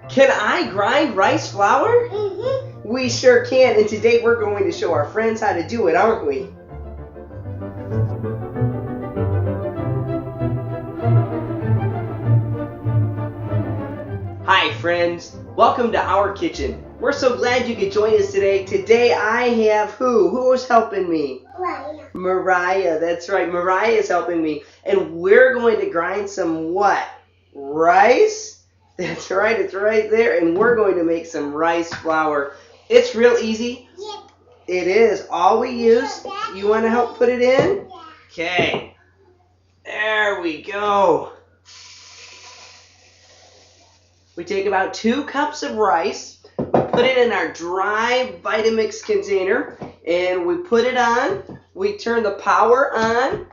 Can I grind rice flour? Mm-hmm. We sure can, and today we're going to show our friends how to do it, aren't we? Hi friends, welcome to our kitchen. We're so glad you could join us today. Today I have who? Who's helping me? Mariah, that's right, Mariah is helping me. And we're going to grind some what? Rice? That's right, it's right there. And we're going to make some rice flour. It's real easy. Yep. It is. All we use, you want to help put it in? Okay. There we go. We take about 2 cups of rice, put it in our dry Vitamix container, and we put it on. We turn the power on,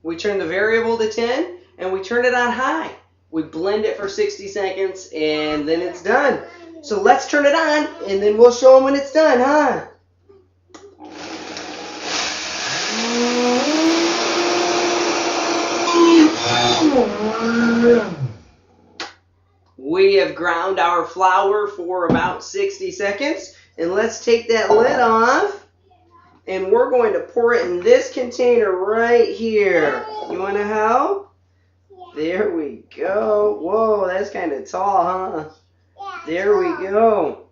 we turn the variable to 10, and we turn it on high. We blend it for 60 seconds, and then it's done. So let's turn it on, and then we'll show them when it's done, huh? We have ground our flour for about 60 seconds, and let's take that lid off. And we're going to pour it in this container right here. You want to help? There we go. Whoa, that's kind of tall, huh? There we go.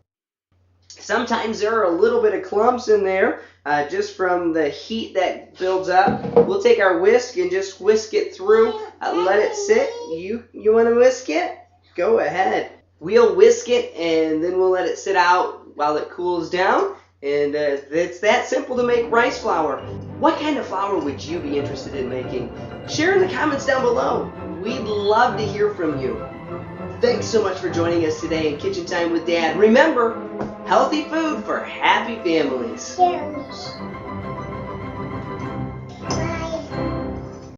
Sometimes there are a little bit of clumps in there just from the heat that builds up. We'll take our whisk and just whisk it through. Let it sit. You want to whisk it? Go ahead. We'll whisk it and then we'll let it sit out while it cools down. And it's that simple to make rice flour. What kind of flour would you be interested in making? Share in the comments down below. We'd love to hear from you. Thanks so much for joining us today in Kitchen Time with Dad. Remember, healthy food for happy families. Yes.